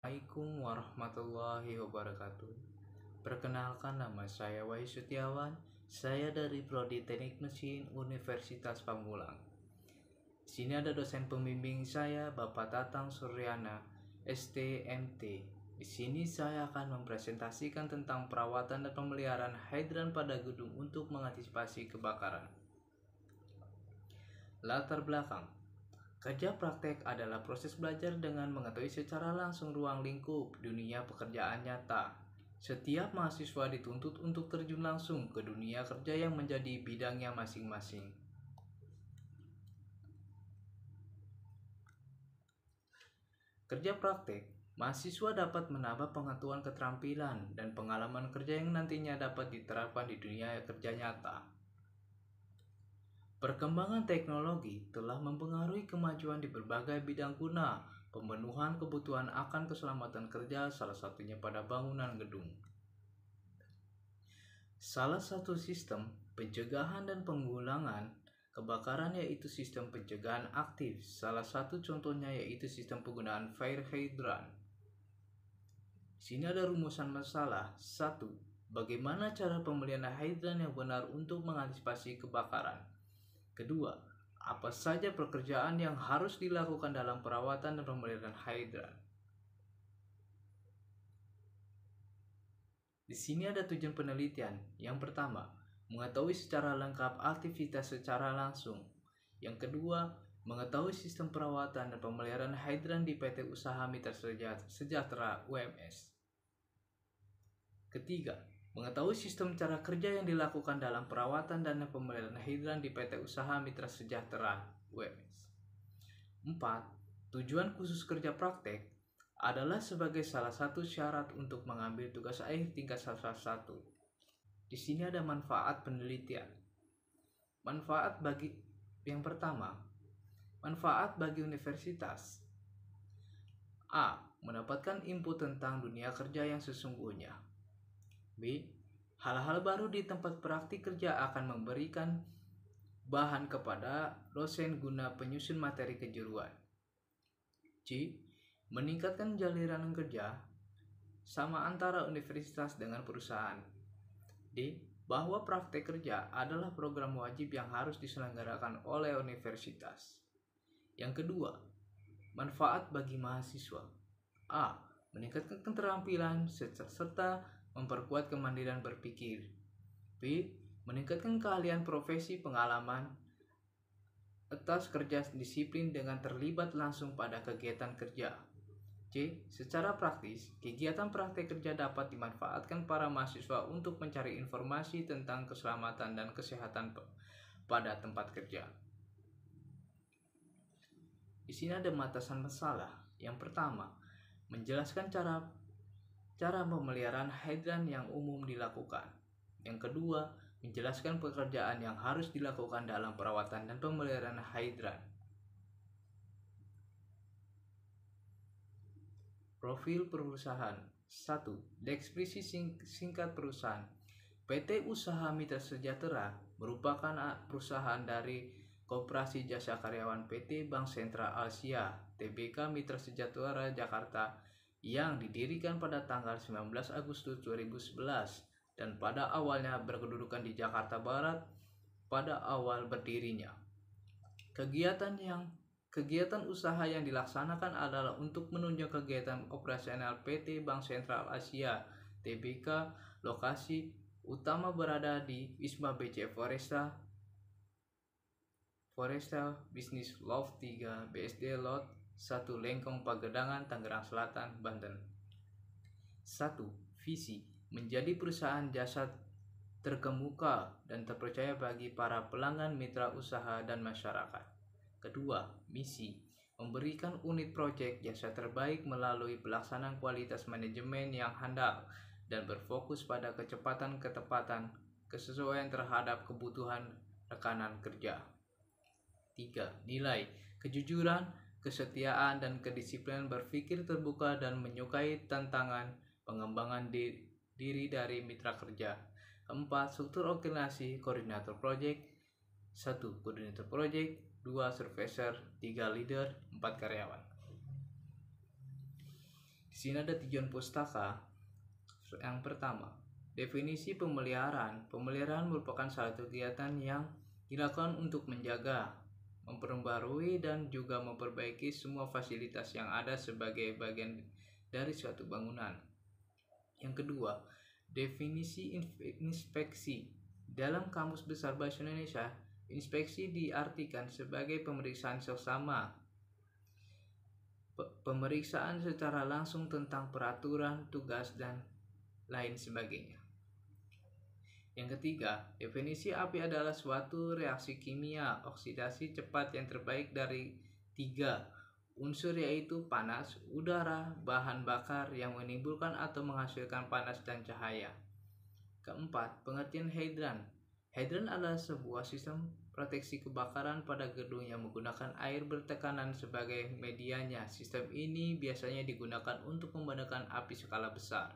Assalamualaikum warahmatullahi wabarakatuh. Perkenalkan, nama saya Wahyu Setiawan. Saya dari Prodi Teknik Mesin Universitas Pamulang. Di sini ada dosen pembimbing saya, Bapak Tatang Suryana, STMT. Di sini saya akan mempresentasikan tentang perawatan dan pemeliharaan hidran pada gedung untuk mengantisipasi kebakaran. Latar belakang. Kerja praktek adalah proses belajar dengan mengetahui secara langsung ruang lingkup dunia pekerjaan nyata. Setiap mahasiswa dituntut untuk terjun langsung ke dunia kerja yang menjadi bidangnya masing-masing. Kerja praktek, mahasiswa dapat menambah pengetahuan keterampilan dan pengalaman kerja yang nantinya dapat diterapkan di dunia kerja nyata. Perkembangan teknologi telah mempengaruhi kemajuan di berbagai bidang guna pemenuhan kebutuhan akan keselamatan kerja, salah satunya pada bangunan gedung. Salah satu sistem pencegahan dan penggulangan kebakaran yaitu sistem pencegahan aktif. Salah satu contohnya yaitu sistem penggunaan fire hydrant. Sini ada rumusan masalah. 1. Bagaimana cara pemeliharaan hidran yang benar untuk mengantisipasi kebakaran? Kedua, apa saja pekerjaan yang harus dilakukan dalam perawatan dan pemeliharaan hidran? Di sini ada tujuan penelitian. Yang pertama, mengetahui secara lengkap aktivitas secara langsung. Yang kedua, mengetahui sistem perawatan dan pemeliharaan hidran di PT Usaha Mitra Sejahtera UMS. Ketiga, mengetahui sistem cara kerja yang dilakukan dalam perawatan dan pemeliharaan hidran di PT Usaha Mitra Sejahtera UMS. 4. Tujuan khusus kerja praktek adalah sebagai salah satu syarat untuk mengambil tugas akhir tingkat salah satu. Di sini ada manfaat penelitian. Manfaat bagi yang pertama, manfaat bagi universitas. A. Mendapatkan input tentang dunia kerja yang sesungguhnya. B. Hal-hal baru di tempat praktik kerja akan memberikan bahan kepada dosen guna penyusun materi kejuruan. C. Meningkatkan jalinan kerja sama antara universitas dengan perusahaan. D. Bahwa praktek kerja adalah program wajib yang harus diselenggarakan oleh universitas. Yang kedua, manfaat bagi mahasiswa. A. Meningkatkan keterampilan serta memperkuat kemandirian berpikir. B. Meningkatkan keahlian profesi pengalaman atas kerja disiplin dengan terlibat langsung pada kegiatan kerja. C. Secara praktis, kegiatan praktek kerja dapat dimanfaatkan para mahasiswa untuk mencari informasi tentang keselamatan dan kesehatan pada tempat kerja. Di sini ada batasan masalah. Yang pertama, menjelaskan cara pemeliharaan hidran yang umum dilakukan. Yang kedua, menjelaskan pekerjaan yang harus dilakukan dalam perawatan dan pemeliharaan hidran. Profil perusahaan. 1. Deskripsi singkat perusahaan. PT Usaha Mitra Sejahtera merupakan perusahaan dari Koperasi Jasa Karyawan PT Bank Sentral Asia Tbk Mitra Sejahtera Jakarta yang didirikan pada tanggal 19 Agustus 2011 dan pada awalnya berkedudukan di Jakarta Barat pada awal berdirinya. Kegiatan usaha yang dilaksanakan adalah untuk menunjang kegiatan operasional PT Bank Sentral Asia Tbk. Lokasi utama berada di Wisma BC Foresta Business Loft 3 BSD Lot 1 Lengkong Pagedangan, Tangerang Selatan, Banten. 1. Visi: menjadi perusahaan jasa terkemuka dan terpercaya bagi para pelanggan, mitra usaha, dan masyarakat. Kedua, misi: memberikan unit proyek jasa terbaik melalui pelaksanaan kualitas manajemen yang handal dan berfokus pada kecepatan, ketepatan, kesesuaian terhadap kebutuhan rekanan kerja. 3. Nilai: kejujuran, kesetiaan, dan kedisiplinan, berpikir terbuka dan menyukai tantangan, pengembangan diri dari mitra kerja. 4. Struktur organisasi koordinator proyek. 1. Koordinator proyek. 2. Supervisor. 3. Leader. 4. Karyawan. Di sini ada tujuan pustaka. Yang pertama, definisi pemeliharaan. Pemeliharaan merupakan salah satu kegiatan yang dilakukan untuk menjaga, memperbarui, dan juga memperbaiki semua fasilitas yang ada sebagai bagian dari suatu bangunan. Yang kedua, definisi inspeksi. Dalam Kamus Besar Bahasa Indonesia, inspeksi diartikan sebagai pemeriksaan seksama, pemeriksaan secara langsung tentang peraturan, tugas, dan lain sebagainya. Yang ketiga, definisi api adalah suatu reaksi kimia oksidasi cepat yang terbaik dari 3 unsur, yaitu panas, udara, bahan bakar yang menimbulkan atau menghasilkan panas dan cahaya. Keempat, pengertian hidran. Hidran adalah sebuah sistem proteksi kebakaran pada gedung yang menggunakan air bertekanan sebagai medianya. Sistem ini biasanya digunakan untuk memadamkan api skala besar.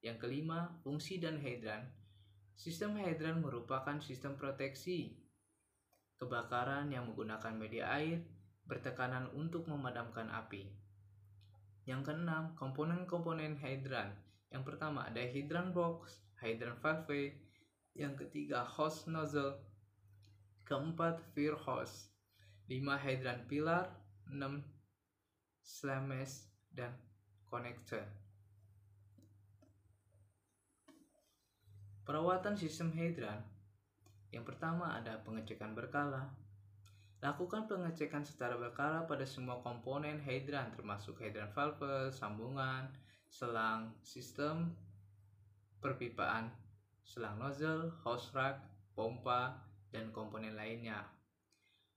Yang kelima, fungsi dan hidran. Sistem hidran merupakan sistem proteksi kebakaran yang menggunakan media air bertekanan untuk memadamkan api. Yang keenam, komponen-komponen hidran. Yang pertama ada hidran box, hidran valve. Yang ketiga, hose nozzle. Keempat, fire hose. 5, hidran pilar. 6, slamesh dan connector. Perawatan sistem hidran. Yang pertama ada pengecekan berkala. Lakukan pengecekan secara berkala pada semua komponen hidran termasuk hidran valve, sambungan, selang, sistem perpipaan, selang nozzle, hose rack, pompa, dan komponen lainnya.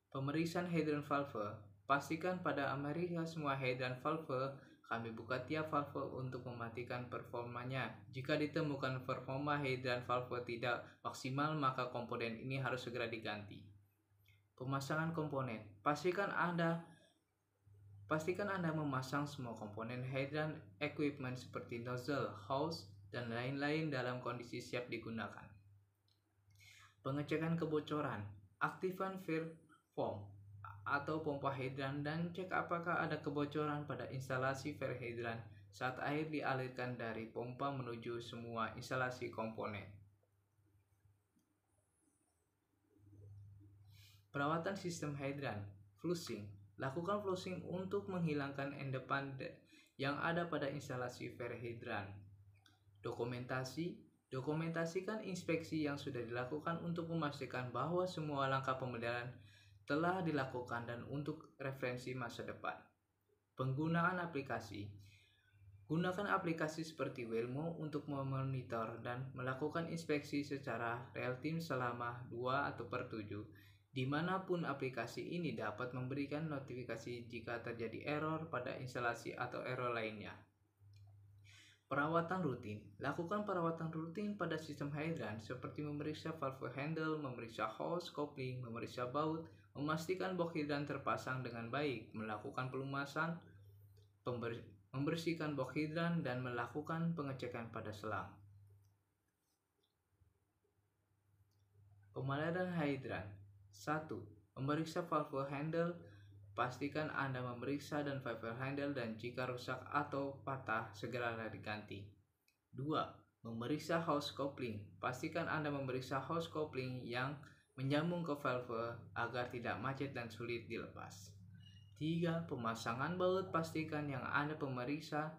Pemeriksaan hidran valve. Pastikan pada Amerika semua hidran valve. Kami buka tiap valve untuk mematikan performanya. Jika ditemukan performa hidran valve tidak maksimal, maka komponen ini harus segera diganti. Pemasangan komponen. Pastikan Anda memasang semua komponen hidran equipment seperti nozzle, hose, dan lain-lain dalam kondisi siap digunakan. Pengecekan kebocoran. Aktifkan fire foam atau pompa hidran dan cek apakah ada kebocoran pada instalasi fire hidran saat air dialirkan dari pompa menuju semua instalasi komponen. Perawatan sistem hidran. Flushing. Lakukan flushing untuk menghilangkan endapan yang ada pada instalasi fire hidran. Dokumentasi. Dokumentasikan inspeksi yang sudah dilakukan untuk memastikan bahwa semua langkah pemeliharaan telah dilakukan dan untuk referensi masa depan. Penggunaan aplikasi. Gunakan aplikasi seperti Wellmo untuk memonitor dan melakukan inspeksi secara real-time selama 2/7. Dimanapun aplikasi ini dapat memberikan notifikasi jika terjadi error pada instalasi atau error lainnya. Perawatan rutin. Lakukan perawatan rutin pada sistem hidran seperti memeriksa valve handle, memeriksa hose, kopling, memeriksa baut, memastikan box hidran terpasang dengan baik, melakukan pelumasan, membersihkan box hidran, dan melakukan pengecekan pada selang. Pemeliharaan hidran. 1. Memeriksa valve handle. Pastikan Anda memeriksa dan valve handle dan jika rusak atau patah segeralah diganti. 2. Memeriksa hose coupling. Pastikan Anda memeriksa hose coupling yang menyambung ke valve agar tidak macet dan sulit dilepas. 3. Pemasangan baut. Pastikan yang Anda pemeriksa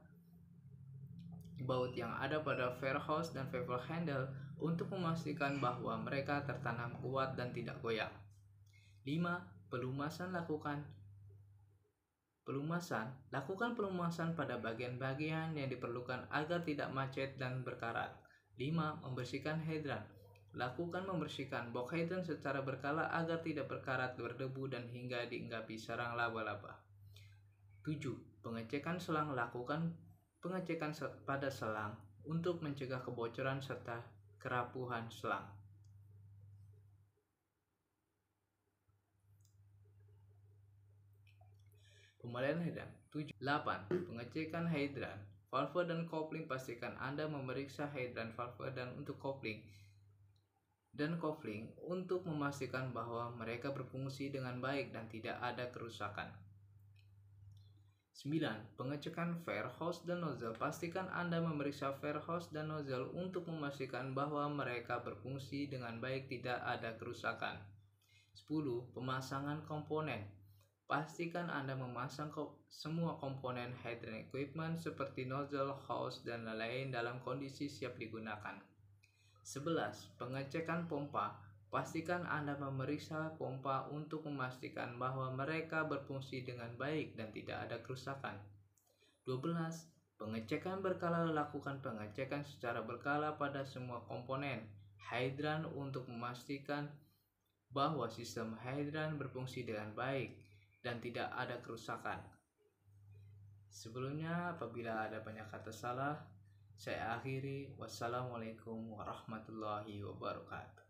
baut yang ada pada fire hose dan valve handle untuk memastikan bahwa mereka tertanam kuat dan tidak goyang. 5. Pelumasan. Lakukan pelumasan pada bagian-bagian yang diperlukan agar tidak macet dan berkarat. 5. Membersihkan hidran. Lakukan membersihkan box hidran secara berkala agar tidak berkarat, berdebu, dan hingga diinggapi sarang laba-laba. 7. Pengecekan selang. Lakukan pengecekan pada selang untuk mencegah kebocoran serta kerapuhan selang. Pemeliharaan hidran. 8. Pengecekan hidran, valve dan kopling. Pastikan Anda memeriksa hidran, valve, dan untuk kopling untuk memastikan bahwa mereka berfungsi dengan baik dan tidak ada kerusakan. 9. Pengecekan fair hose dan nozzle. Pastikan Anda memeriksa fair hose dan nozzle untuk memastikan bahwa mereka berfungsi dengan baik, tidak ada kerusakan. 10. Pemasangan komponen. Pastikan Anda memasang semua komponen hydrant equipment seperti nozzle, hose, dan lain-lain dalam kondisi siap digunakan. 11. Pengecekan pompa. Pastikan Anda memeriksa pompa untuk memastikan bahwa mereka berfungsi dengan baik dan tidak ada kerusakan. 12. Pengecekan berkala. Lakukan pengecekan secara berkala pada semua komponen hidran untuk memastikan bahwa sistem hidran berfungsi dengan baik dan tidak ada kerusakan. Sebelumnya, apabila ada banyak kata salah, saya akhiri. Wassalamualaikum warahmatullahi wabarakatuh.